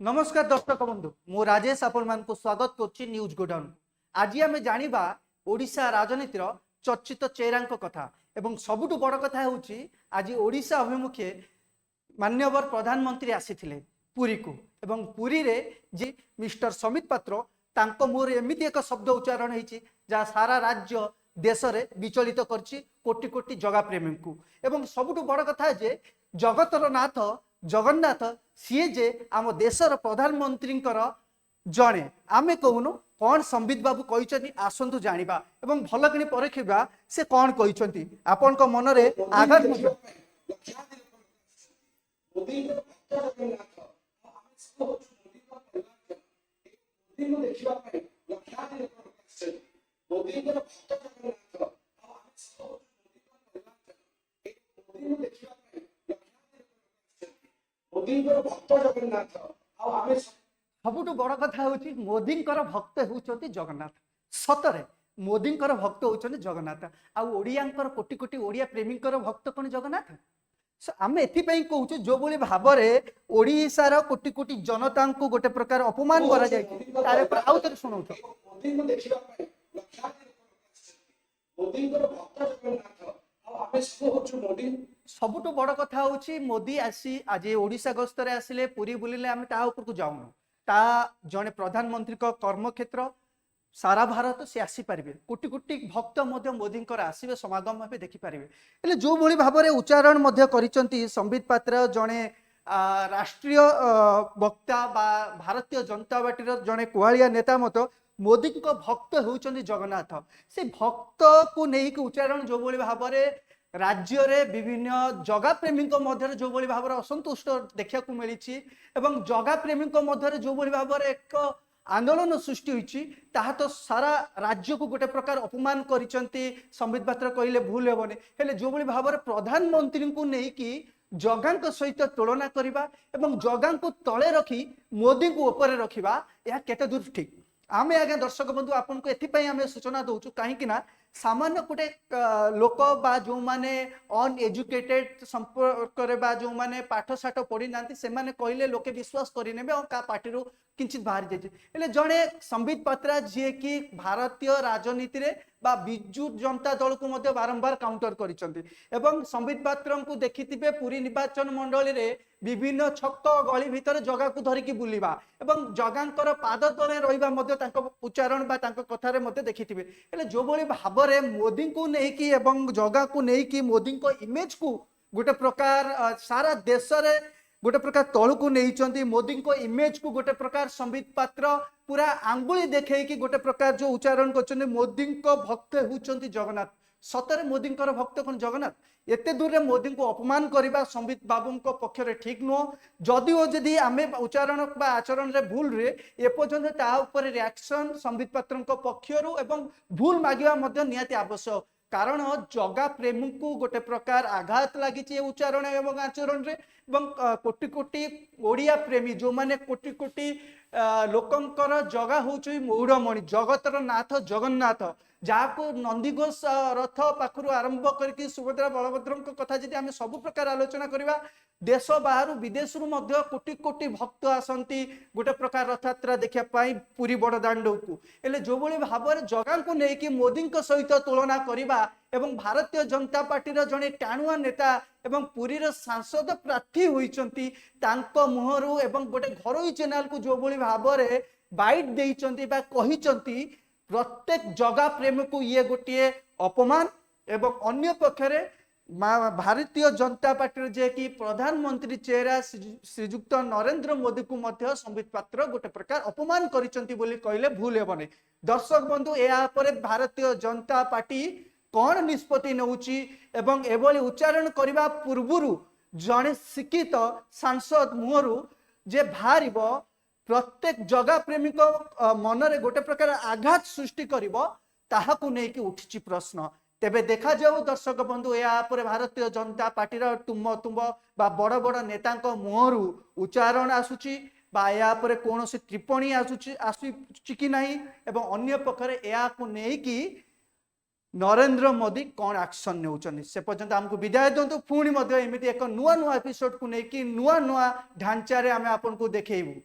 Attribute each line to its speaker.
Speaker 1: नमस्कार दर्शक बंधु मु राजेश आपण को स्वागत करुच्ची न्यूज गोडाउन। आज आम जाना ओडिशा राजनीतिर चर्चित चेहरा कथा एवं सबुठ बड़ कथा हूँ आज ओडिशा अभिमुखे मान्यवर प्रधानमंत्री आसीथिले पुरी को एवं पुरी रे जी मिस्टर समित पात्र तांको मुहर एमिति एक शब्द उच्चारण होती जहाँ सारा राज्य देश रे विचलित करछि कोटि कोटि जगह प्रेमी को एवं सबुठ बड़ कथा जे जगतर नाथ जगन्नाथ सी जे आम देशर प्रधानमंत्री जड़े आमे कहूनु कौन संबित बाबू कहते आसतु जाना एवं भल कि परीक्षा से कौन कहते आपण मन में आघात सबुठ बड़ कथा हूँ मोदी भक्त होती जगन्नाथ सतरे मोदी भक्त होती जगन्नाथ आड़िया कोटि कोटि ओडिया प्रेमी भक्त कौन जगन्नाथ आम एपाई कहूँ जो भाव में ओडिशार कोटि कोटि जनता को गोटे प्रकार अपमान कर शुणु सबुठ बड़ कथा हूँ मोदी आसी आज ओडिशा गस्तर आसिले पुरी बुलिले आम ता जाऊनु ता जड़े प्रधानमंत्री कर्मक्षेत्र सारा भारत से आसीपारे कोटि कोटि भक्त मोदी आसवे समागम भाव देखिपारे जो भाई भाव में उच्चारण करिसेंती संबित पात्र जड़े राष्ट्रीय वक्ता बा भारतीय जनता पार्टी जड़े कुहाड़िया नेता मत मोदी भक्त होउचंदी जगन्नाथ से भक्त को लेकिन उच्चारण जो भाई भाव में राज्य रे विभिन्न जगह प्रेमी जो भाई भाव में असंतुष्ट देखा मिली जगह प्रेमी जो भाई भाव में एक आंदोलन सृष्टि होती तो सारा राज्य को गोटे प्रकार अपमान करिसेंती संबित पात्र कहले भूल हेबनी हेले जो भाई भाव में प्रधानमंत्री को लेकिन जगह सहित तुलना करवा एवं जगह को तले रखी मोदी को ऊपर रखा यह केते दूर ठीक आमे आगे दर्शक बंधु आपन को एथिपाई आमे सूचना दउछु काहेकि ना सामान्य गोटे लोक बा जो माने अनएजुकेटेड संपर्क रे बा जो माने पाठ साठ पढ़ी नांती से माने कहले लोके विश्वास करि नेबे और का पार्टी रो किंचित बाहर जाय हेले जणे संबित पात्रा जे कि भारतीय राजनीति रे बा बिजु जनता दल को मध्य बारंबार काउंटर करिसंती एवं संबित पात्र को देखिथिबे पुरी निर्वाचन मंडली रे विभिन्न छक गली भितर जगह को धरिकी बुलिबा एवं जगांकर पाद तले रहिबा मध्य तांको उच्चारण बा तांको कथा रे मध्य देखिथिबे हेले जो भली भाव रे मोदी को लेकिन एवं जगह को लेकिन मोदी को इमेज को गोटे प्रकार सारा देश रे गोटे प्रकार तलू को नहीं मोदी को इमेज को गोटे प्रकार संबित पात्र पूरा आंगुली देखे कि गोटे प्रकार जो उच्चारण कर मोदी भक्त होती जगन्नाथ सतरे मोदी भक्त कौन जगन्नाथ एते दूर मोदी को अपमान करने संबित बाबू पक्षरे ठीक नुह जदिओ जदि आम उच्चारण बा आचरण रे भूल रे एपर्यंत तापर रिएक्शन संबित पात्र पक्षरु एवं भूल मागिबा मध्य निहाती आवश्यक कारण जगह प्रेमी को गोटे प्रकार आघात लगी उच्चारण एवं आचरण रे कोटि कोटि ओडिया प्रेमी जो माने कोटि कोटि लोकंकर जगह होची मौड़मणि जगतर नाथ जगन्नाथ जहाँ नंदीघोष रथ पाखु आरंभ करके सुभद्रा बलभद्र कथा जी आम सब प्रकार आलोचना करवा देश बाहर विदेश कोटि कोटि भक्त आसती गोटे प्रकार रथयात्रा देखापी पुरी बड़ दाण्ड को हेले जो भाई भाव में जगह को लेकिन मोदी सहित तुलना करवा एवं भारतीय जनता पार्टी जड़े टाणुआ नेता एवं पुरीर सांसद प्रार्थी होती मुहरु एवं गोटे घरोई चैनल को जो भाई भाव में बाइट देइचंती बा कहिचंती प्रत्येक जगह प्रेमी को ये गोटे अपमान एवं अन्य पक्षरे भारतीय जनता पार्टी जे कि प्रधानमंत्री चेहरा श्रीजुक्त नरेंद्र मोदी को मध्य संबित पात्र गोटे प्रकार अपमान करिसंती बोली कहले भूल हेबनी। दर्शक बंधु या पर भारतीय जनता पार्टी कौन निष्पत्ति नउची एवं एभली उच्चारण करने पूर्व जड़े शिक्षित सांसद मुहरु जे बाहर प्रत्येक जगह प्रेमी मन रे गोटे प्रकार आघात सृष्टि करिवो ताहाकु नेकी उठिछि प्रश्न तेबे देखा जाऊ दर्शक बंधु या पर भारतीय जनता पार्टी तुम तुम बा बड़ बड़ नेता मुहरु उच्चारण आसुची बा या पर कौन टिप्पणी आसुची कि नहीं एवं अन्य पक्षरे या को नेकी नरेंद्र मोदी कौन एक्शन ने से पर्यंत आमको विदाय दिंतु पुणी एमती एक नुआ नुआ एपिसोड को लेकिन नुआ नुआ ढांचा आम आपको देखू।